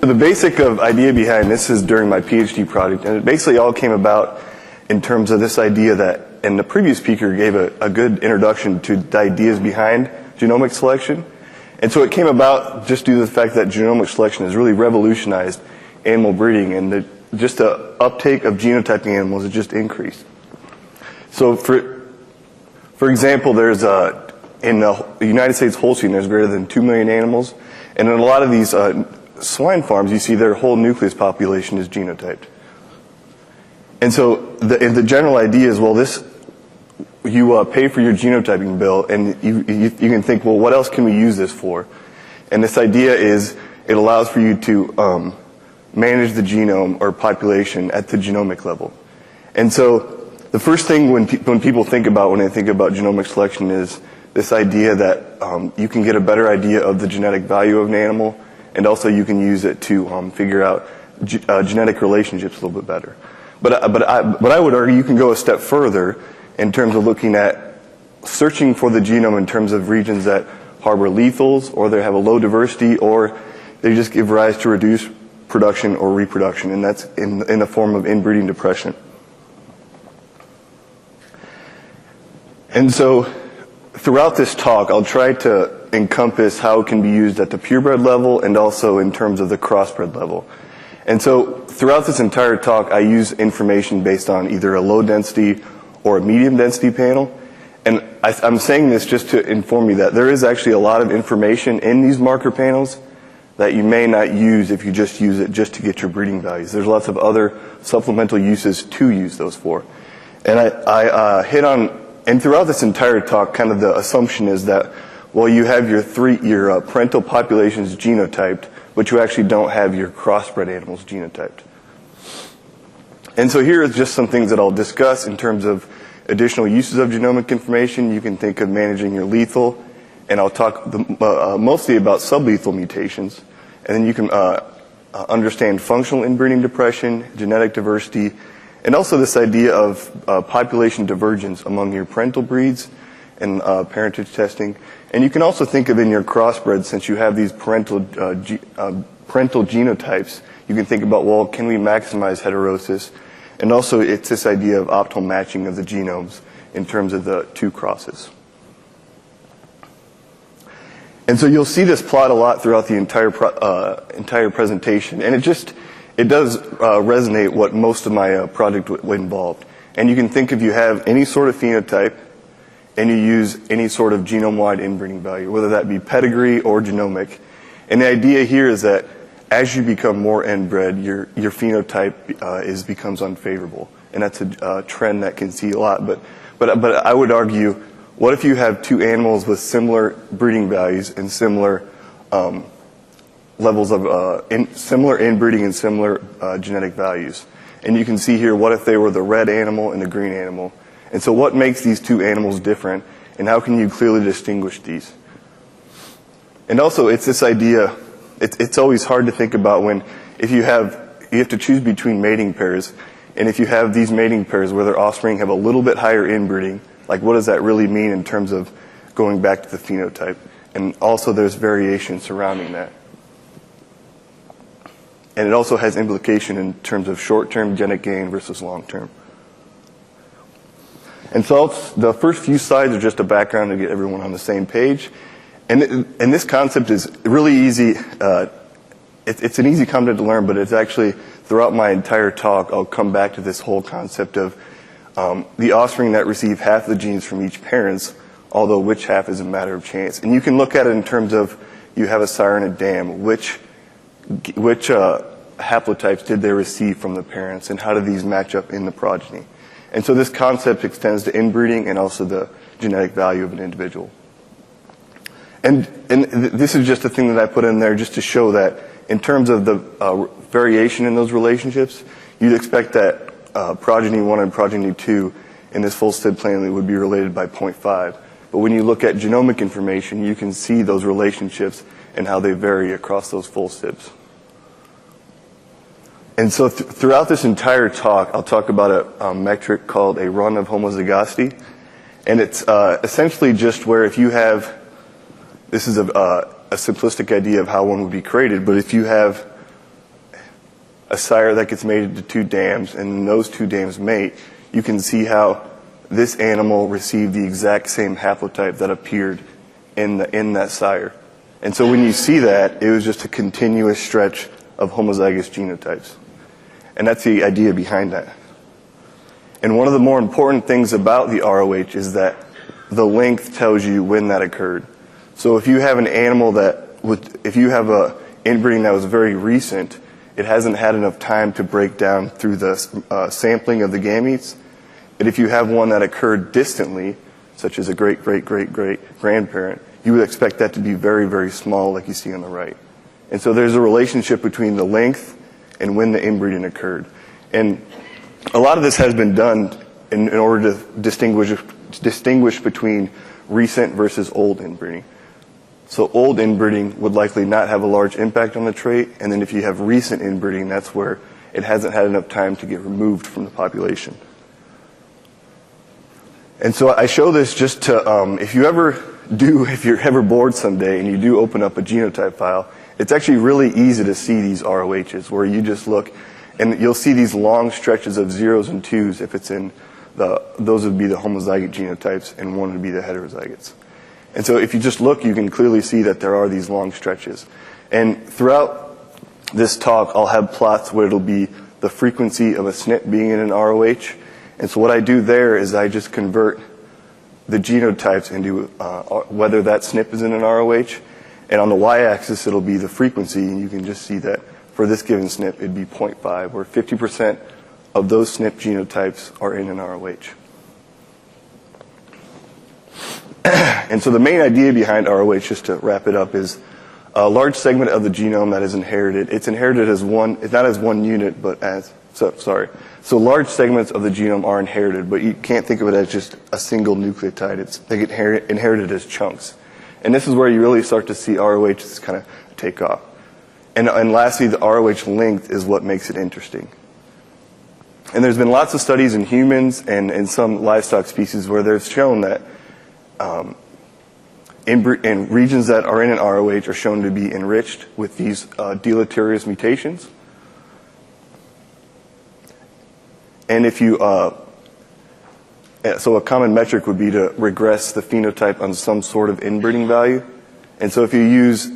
The basic idea behind this is during my PhD project, and it basically all came about in terms of this idea that, and the previous speaker gave a good introduction to the ideas behind genomic selection. And so it came about just due to the fact that genomic selection has really revolutionized animal breeding, and just the uptake of genotyping animals has just increased. So for example, there's in the United States Holstein, there's greater than 2 million animals, and in a lot of these swine farms, you see their whole nucleus population is genotyped. And so the general idea is, well, you pay for your genotyping bill, and you can think, well, what else can we use this for? And this idea is it allows for you to manage the genome or population at the genomic level. And so the first thing when people think about when they think about genomic selection is this idea that you can get a better idea of the genetic value of an animal, and also you can use it to figure out genetic relationships a little bit better. But I would argue you can go a step further in terms of looking at searching for the genome in terms of regions that harbor lethals, or they have a low diversity, or they just give rise to reduced production or reproduction, and that's in the form of inbreeding depression. And so throughout this talk, I'll try to encompass how it can be used at the purebred level and also in terms of the crossbred level. And so throughout this entire talk, I use information based on either a low density or a medium density panel. And I'm saying this just to inform you that there is actually a lot of information in these marker panels that you may not use if you just use it just to get your breeding values. There's lots of other supplemental uses to use those for. And I hit on, and throughout this entire talk, kind of the assumption is that, well, you have your parental populations genotyped, but you actually don't have your crossbred animals genotyped. And so here is just some things that I'll discuss in terms of additional uses of genomic information. You can think of managing your lethal, and I'll talk mostly about sublethal mutations. And then you can understand functional inbreeding depression, genetic diversity, and also this idea of population divergence among your parental breeds and parentage testing. And you can also think of in your crossbred, since you have these parental genotypes, you can think about, well, can we maximize heterosis? And also it's this idea of optimal matching of the genomes in terms of the two crosses. And so you'll see this plot a lot throughout the entire presentation, and it does resonate what most of my project involved. And you can think if you have any sort of phenotype, and you use any sort of genome-wide inbreeding value, whether that be pedigree or genomic. And the idea here is that as you become more inbred, your phenotype becomes unfavorable, and that's a trend that can see a lot. But I would argue, what if you have two animals with similar breeding values and similar levels of similar inbreeding and similar genetic values? And you can see here, what if they were the red animal and the green animal? And so what makes these two animals different, and how can you clearly distinguish these? And also, it's this idea, it's always hard to think about when, if you have to choose between mating pairs, and if you have these mating pairs where their offspring have a little bit higher inbreeding, like what does that really mean in terms of going back to the phenotype? And also there's variation surrounding that. And it also has implication in terms of short-term genetic gain versus long-term. And so the first few slides are just a background to get everyone on the same page. And this concept is really easy. It's an easy concept to learn, but it's actually, throughout my entire talk, I'll come back to this whole concept of the offspring that receive half the genes from each parent, although which half is a matter of chance. And you can look at it in terms of, you have a sire and a dam. Which haplotypes did they receive from the parents, and how do these match up in the progeny? And so this concept extends to inbreeding and also the genetic value of an individual. And this is just a thing that I put in there just to show that in terms of the variation in those relationships, you'd expect that progeny 1 and progeny 2 in this full SIB planning would be related by 0.5. But when you look at genomic information, you can see those relationships and how they vary across those full SIBs. And so throughout this entire talk, I'll talk about a metric called a run of homozygosity. And it's essentially just where if you have, this is a simplistic idea of how one would be created, but if you have a sire that gets mated to 2 dams and those 2 dams mate, you can see how this animal received the exact same haplotype that appeared in that sire. And so when you see that, it was just a continuous stretch of homozygous genotypes. And that's the idea behind that. And one of the more important things about the ROH is that the length tells you when that occurred. So if you have an animal if you have a inbreeding that was very recent, it hasn't had enough time to break down through the sampling of the gametes. But if you have one that occurred distantly, such as a great-great-great-great-grandparent, you would expect that to be very, very small like you see on the right. And so there's a relationship between the length and when the inbreeding occurred. And a lot of this has been done in order to distinguish between recent versus old inbreeding. So old inbreeding would likely not have a large impact on the trait, and then if you have recent inbreeding, that's where it hasn't had enough time to get removed from the population. And so I show this just to, if you're ever bored someday and you do open up a genotype file, it's actually really easy to see these ROHs where you just look and you'll see these long stretches of 0s and 2s if it's in those would be the homozygote genotypes and 1 would be the heterozygotes. And so if you just look, you can clearly see that there are these long stretches. And throughout this talk, I'll have plots where it'll be the frequency of a SNP being in an ROH. And so what I do there is I just convert the genotypes into whether that SNP is in an ROH. And on the y-axis, it'll be the frequency. And you can just see that for this given SNP, it'd be 0.5, where 50% of those SNP genotypes are in an ROH. And so the main idea behind ROH, just to wrap it up, is a large segment of the genome that is inherited. It's inherited as it's not as one unit, but So large segments of the genome are inherited, but you can't think of it as just a single nucleotide. They get inherited as chunks. And this is where you really start to see ROHs kind of take off. And lastly, the ROH length is what makes it interesting. And there's been lots of studies in humans and in some livestock species where they've shown that in regions that are in an ROH are shown to be enriched with these deleterious mutations. And if you, so a common metric would be to regress the phenotype on some sort of inbreeding value. And so if you use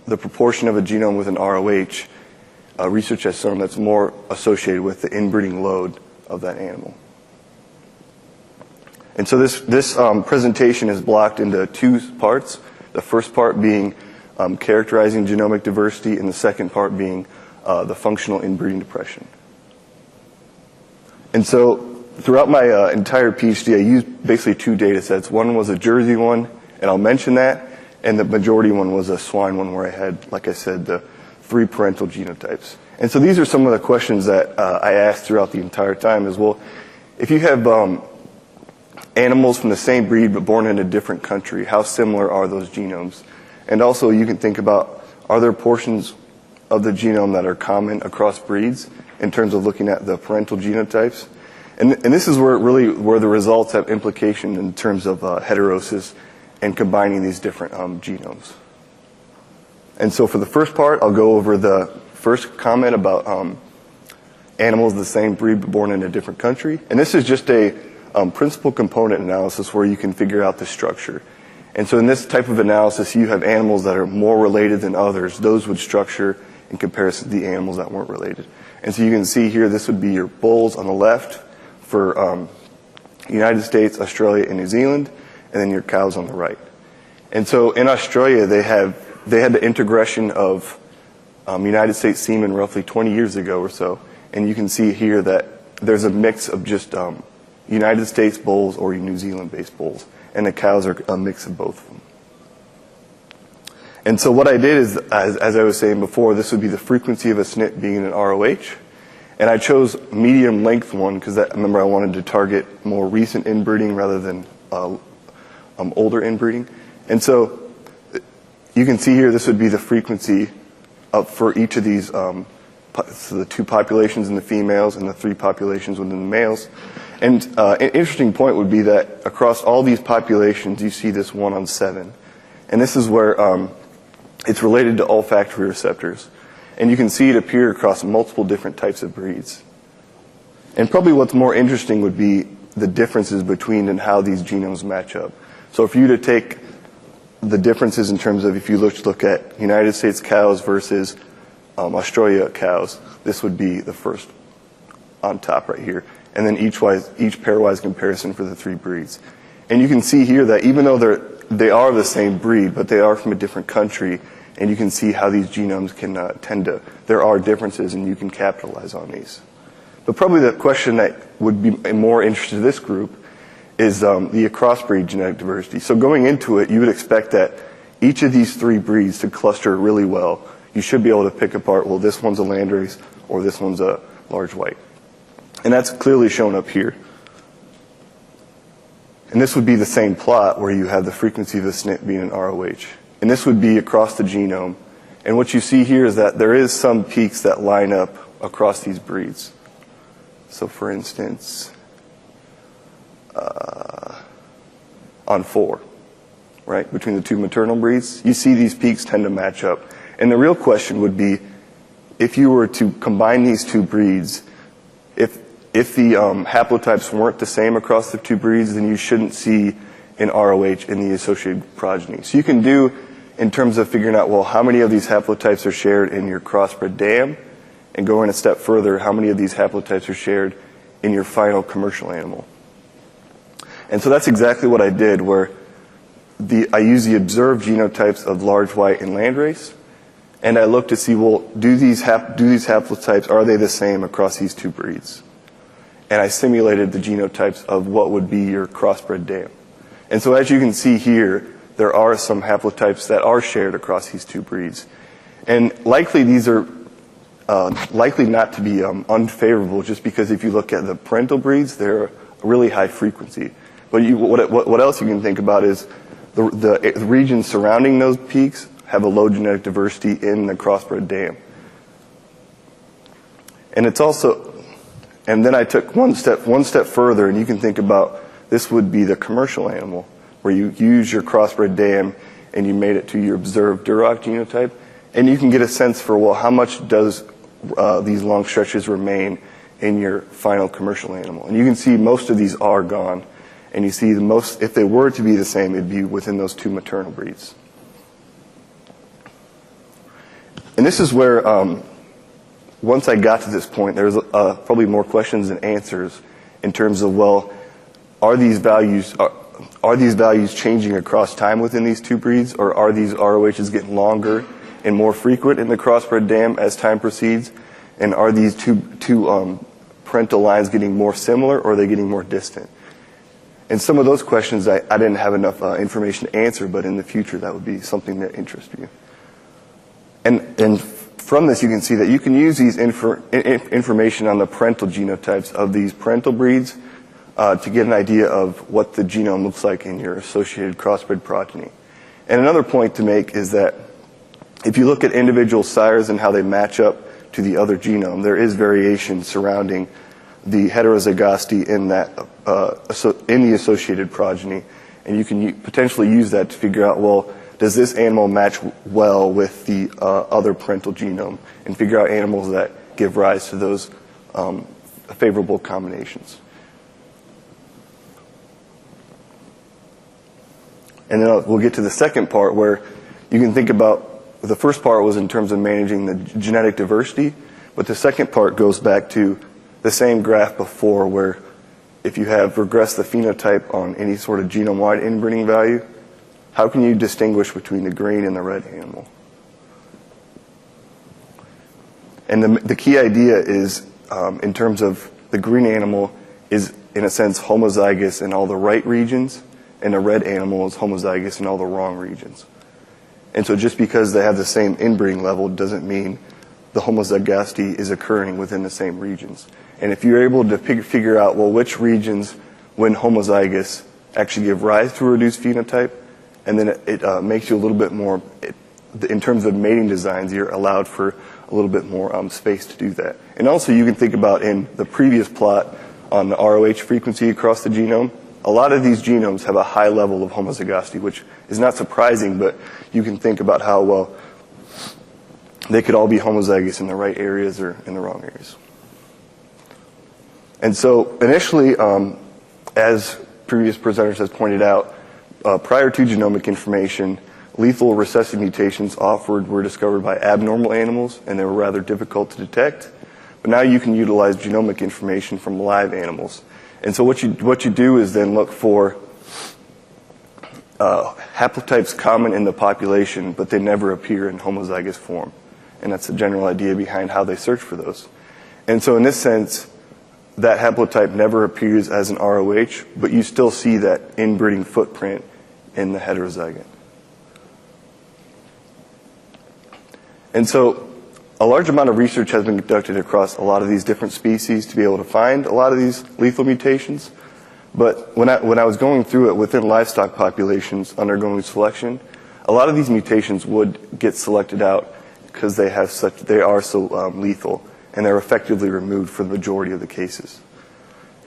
the proportion of a genome with an ROH, research has shown that's more associated with the inbreeding load of that animal. And so this presentation is blocked into 2 parts. The first part being characterizing genomic diversity, and the second part being the functional inbreeding depression. And so throughout my entire PhD, I used basically 2 data sets. One was a Jersey one, and I'll mention that, and the majority one was a swine one where I had, like I said, the 3 parental genotypes. And so these are some of the questions that I asked throughout the entire time is, well, if you have animals from the same breed but born in a different country, how similar are those genomes? And also you can think about, are there portions of the genome that are common across breeds in terms of looking at the parental genotypes? And this is where the results have implication in terms of heterosis and combining these different genomes. And so for the first part, I'll go over the first comment about animals of the same breed but born in a different country. And this is just a principal component analysis where you can figure out the structure. And so in this type of analysis, you have animals that are more related than others. Those would structure in comparison to the animals that weren't related. And so you can see here, this would be your bulls on the left for United States, Australia, and New Zealand, and then your cows on the right. And so in Australia, they had the integration of United States semen roughly 20 years ago or so. And you can see here that there's a mix of just United States bulls or New Zealand-based bulls. And the cows are a mix of both of them. And so what I did is, as I was saying before, this would be the frequency of a SNP being in an ROH. And I chose medium length one because remember I wanted to target more recent inbreeding rather than older inbreeding. And so you can see here this would be the frequency for each of these, so the 2 populations in the females and the 3 populations within the males. And an interesting point would be that across all these populations, you see this 1 on 7. And this is where it's related to olfactory receptors. And you can see it appear across multiple different types of breeds. And probably what's more interesting would be the differences between and how these genomes match up. So for you to take the differences in terms of if you look at United States cows versus Australia cows, this would be the first on top right here. And then each pairwise comparison for the three breeds. And you can see here that even though they are the same breed, but they are from a different country, and you can see how these genomes can there are differences, and you can capitalize on these. But probably the question that would be more interesting to this group is the crossbreed genetic diversity. So going into it, you would expect that each of these three breeds to cluster really well. You should be able to pick apart, well, this one's a landrace or this one's a large white. And that's clearly shown up here. And this would be the same plot where you have the frequency of the SNP being an ROH. And this would be across the genome. And what you see here is that there is some peaks that line up across these breeds. So for instance, on 4, right, between the two maternal breeds, you see these peaks tend to match up. And the real question would be, if you were to combine these two breeds, if the haplotypes weren't the same across the two breeds, then you shouldn't see an ROH in the associated progeny. So you can do, in terms of figuring out, well, how many of these haplotypes are shared in your crossbred dam, and going a step further, how many of these haplotypes are shared in your final commercial animal. And so that's exactly what I did, where I used the observed genotypes of large white and landrace, and I looked to see, well, do these haplotypes, are they the same across these two breeds? And I simulated the genotypes of what would be your crossbred dam. And so as you can see here, there are some haplotypes that are shared across these two breeds. And likely these are likely not to be unfavorable, just because if you look at the parental breeds, they're a really high frequency. But what else you can think about is the regions surrounding those peaks have a low genetic diversity in the crossbred dam. And it's also, and then I took one step further, and you can think about, this would be the commercial animal, where you use your crossbred dam and you made it to your observed Duroc genotype, and you can get a sense for, well, how much does these long stretches remain in your final commercial animal. And you can see most of these are gone, and you see the most, if they were to be the same, it'd be within those two maternal breeds. And this is where, once I got to this point, there's probably more questions than answers in terms of, well, are these values changing across time within these two breeds, or are these ROHs getting longer and more frequent in the crossbred dam as time proceeds? And are these two parental lines getting more similar, or are they getting more distant? And some of those questions I didn't have enough information to answer, but in the future that would be something that interests you. And from this you can see that you can use these information on the parental genotypes of these parental breeds to get an idea of what the genome looks like in your associated crossbred progeny. And another point to make is that if you look at individual sires and how they match up to the other genome, there is variation surrounding the heterozygosity in the associated progeny, and you can potentially use that to figure out, well, does this animal match well with the other parental genome, and figure out animals that give rise to those favorable combinations. And then we'll get to the second part, where you can think about, the first part was in terms of managing the genetic diversity, but the second part goes back to the same graph before, where if you have regressed the phenotype on any sort of genome-wide inbreeding value, how can you distinguish between the green and the red animal? And the key idea is, in terms of the green animal is, in a sense, homozygous in all the right regions, and the red animal is homozygous in all the wrong regions. And so just because they have the same inbreeding level doesn't mean the homozygosity is occurring within the same regions. And if you're able to figure out, well, which regions, when homozygous, actually give rise to a reduced phenotype, and then it makes you a little bit more, in terms of mating designs, you're allowed for a little bit more space to do that. And also you can think about, in the previous plot on the ROH frequency across the genome, a lot of these genomes have a high level of homozygosity, which is not surprising, but you can think about how, well, they could all be homozygous in the right areas or in the wrong areas. And so initially, as previous presenters have pointed out, prior to genomic information, lethal recessive mutations offered were discovered by abnormal animals, and they were rather difficult to detect. But now you can utilize genomic information from live animals. And so what you do is then look for haplotypes common in the population, but they never appear in homozygous form. And that's the general idea behind how they search for those. And so in this sense, that haplotype never appears as an ROH, but you still see that inbreeding footprint in the heterozygote. And so a large amount of research has been conducted across a lot of these different species to be able to find a lot of these lethal mutations. But when I was going through it within livestock populations undergoing selection, a lot of these mutations would get selected out because they are so lethal, and they're effectively removed for the majority of the cases.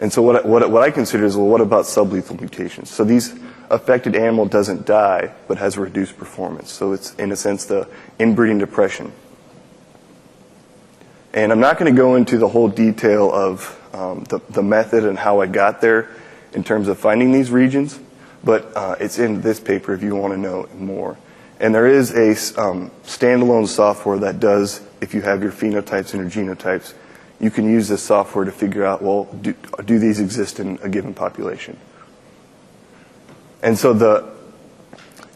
And so what I consider is, well, what about sublethal mutations? So these affected animal doesn't die, but has reduced performance. So it's, in a sense, the inbreeding depression. And I'm not going to go into the whole detail of the method and how I got there in terms of finding these regions, but it's in this paper if you want to know more. And there is a standalone software that does, if you have your phenotypes and your genotypes, you can use this software to figure out, well, do these exist in a given population? And so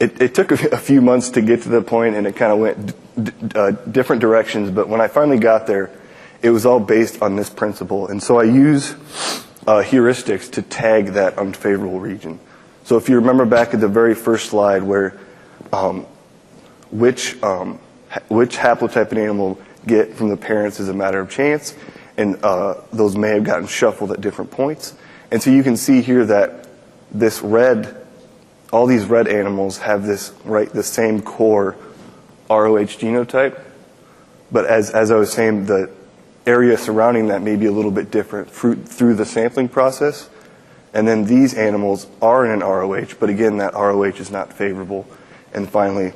it took a few months to get to the point, and it kind of went different directions. But when I finally got there, it was all based on this principle. And so I use heuristics to tag that unfavorable region. So if you remember back at the very first slide where which haplotype an animal get from the parents is a matter of chance, and those may have gotten shuffled at different points. And so you can see here that this all these red animals have the same core ROH genotype, but as I was saying, the area surrounding that may be a little bit different through the sampling process. And then these animals are in an ROH, but again, that ROH is not favorable. And finally,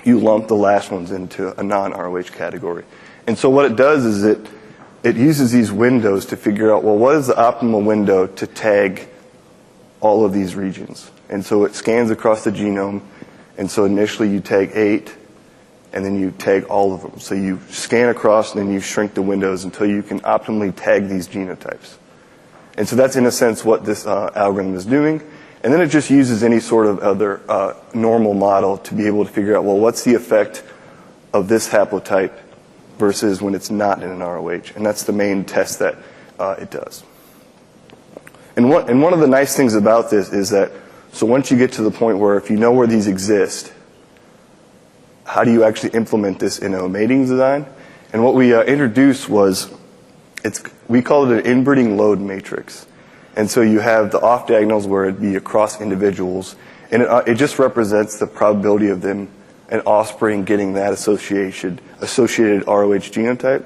you lump the last ones into a non-ROH category. And so what it does is it uses these windows to figure out, well, what is the optimal window to tag all of these regions? And so it scans across the genome, and so initially you tag 8, and then you tag all of them. So you scan across, and then you shrink the windows until you can optimally tag these genotypes. And so that's, in a sense, what this algorithm is doing. And then it just uses any sort of other normal model to be able to figure out, well, what's the effect of this haplotype versus when it's not in an ROH. And that's the main test that it does. And one of the nice things about this is that, so once you get to the point where if you know where these exist, how do you actually implement this in a mating design? And what we introduced was, we call it an inbreeding load matrix. And so you have the off diagonals where it'd be across individuals, and it just represents the probability of them, an offspring, getting that associated ROH genotype,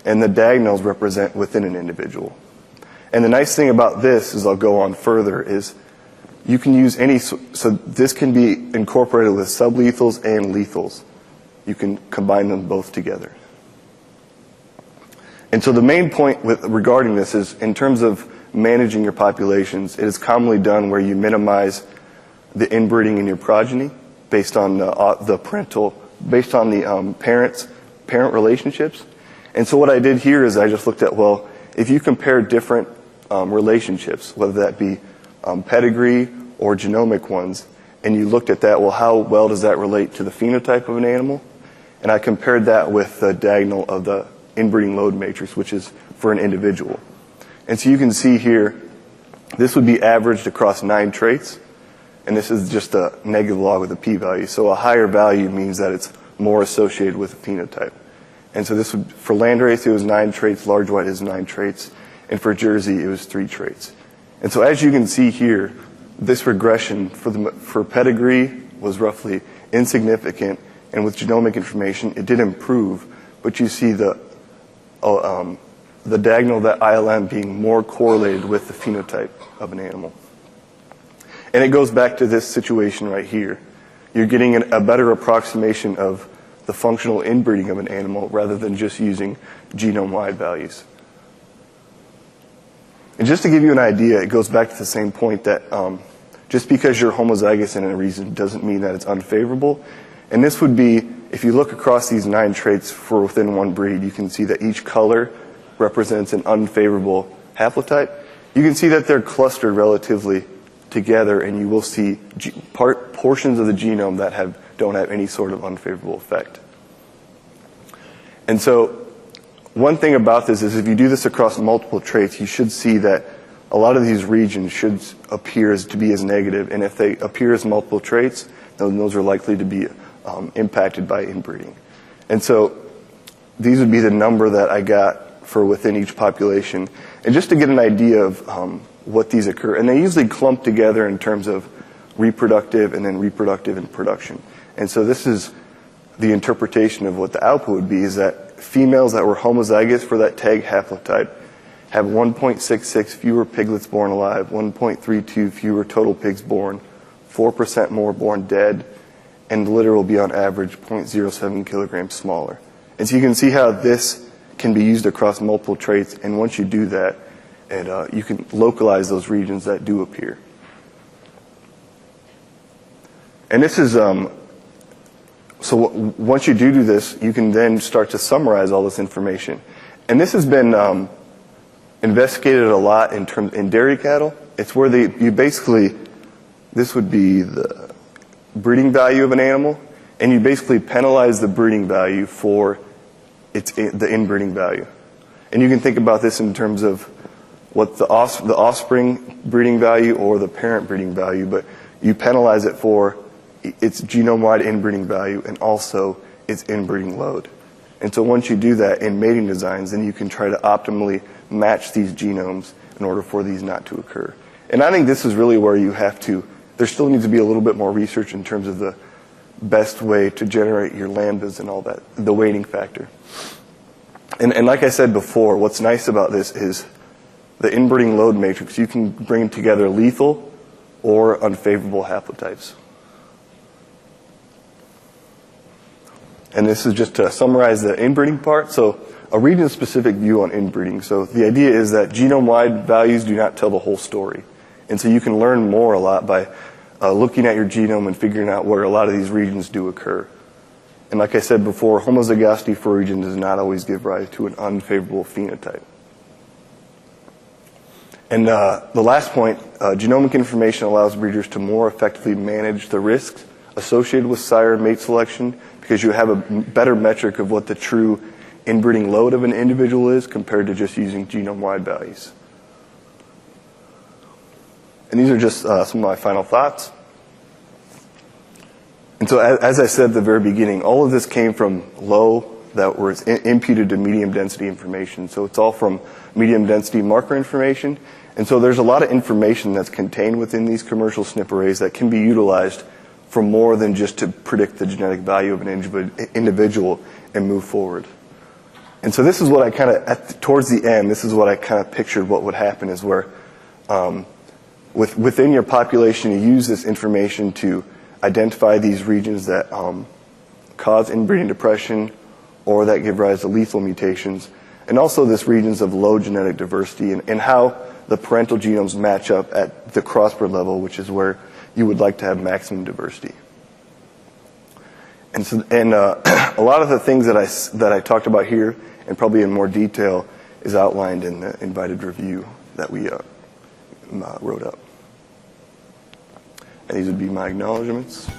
and the diagonals represent within an individual. And the nice thing about this, as I'll go on further, is you can use so this can be incorporated with sublethals and lethals. You can combine them both together. And so the main point regarding this is, in terms of managing your populations, it is commonly done where you minimize the inbreeding in your progeny based on the parent relationships. And so what I did here is I just looked at, well, if you compare different relationships, whether that be pedigree or genomic ones, and you looked at that, well, how well does that relate to the phenotype of an animal? And I compared that with the diagonal of the inbreeding load matrix, which is for an individual. And so you can see here, this would be averaged across 9 traits, and this is just a negative log with a p-value. So a higher value means that it's more associated with a phenotype. And so this would, for landrace, it was 9 traits, large white is 9 traits, and for Jersey, it was 3 traits. And so as you can see here, this regression for pedigree was roughly insignificant, and with genomic information, it did improve, but you see the diagonal of that ILM being more correlated with the phenotype of an animal. And it goes back to this situation right here. You're getting a better approximation of the functional inbreeding of an animal rather than just using genome-wide values. And just to give you an idea, it goes back to the same point that just because you're homozygous in a region doesn't mean that it's unfavorable. And this would be, if you look across these 9 traits for within one breed, you can see that each color represents an unfavorable haplotype. You can see that they're clustered relatively together, and you will see portions of the genome that don't have any sort of unfavorable effect. And so one thing about this is if you do this across multiple traits, you should see that a lot of these regions should appear to be as negative, and if they appear as multiple traits, then those are likely to be impacted by inbreeding. And so these would be the number that I got for within each population. And just to get an idea of what these occur, and they usually clump together in terms of reproductive and then reproductive and production. And so this is the interpretation of what the output would be, is that females that were homozygous for that tag haplotype have 1.66 fewer piglets born alive, 1.32 fewer total pigs born, 4% more born dead, and the litter will be on average 0.07 kilograms smaller. And so you can see how this can be used across multiple traits, and once you do that, you can localize those regions that do appear. And this is, so once you do this, you can then start to summarize all this information. And this has been investigated a lot in dairy cattle. It's where you basically, this would be the breeding value of an animal, and you basically penalize the breeding value for the inbreeding value. And you can think about this in terms of what the offspring breeding value or the parent breeding value, but you penalize it for its genome-wide inbreeding value and also its inbreeding load. And so once you do that in mating designs, then you can try to optimally match these genomes in order for these not to occur. And I think this is really where you have to, there still needs to be a little bit more research in terms of the best way to generate your lambdas and all that, the weighting factor. And like I said before, what's nice about this is the inbreeding load matrix. You can bring together lethal or unfavorable haplotypes. And this is just to summarize the inbreeding part. So a region-specific view on inbreeding. So the idea is that genome-wide values do not tell the whole story. And so you can learn more a lot by looking at your genome and figuring out where a lot of these regions do occur. And like I said before, homozygosity for a region does not always give rise to an unfavorable phenotype. And the last point, genomic information allows breeders to more effectively manage the risks associated with sire and mate selection because you have a better metric of what the true inbreeding load of an individual is compared to just using genome-wide values. And these are just some of my final thoughts. And so as I said at the very beginning, all of this came from low that was imputed to medium density information. So it's all from medium density marker information. And so there's a lot of information that's contained within these commercial SNP arrays that can be utilized for more than just to predict the genetic value of an individual and move forward. And so this is what I kind of, towards the end, this is what I kind of pictured what would happen is where within your population you use this information to identify these regions that cause inbreeding depression or that give rise to lethal mutations, and also this regions of low genetic diversity and how the parental genomes match up at the crossbred level, which is where you would like to have maximum diversity. And so, a lot of the things that I talked about here, and probably in more detail, is outlined in the invited review that we wrote up. And these would be my acknowledgments.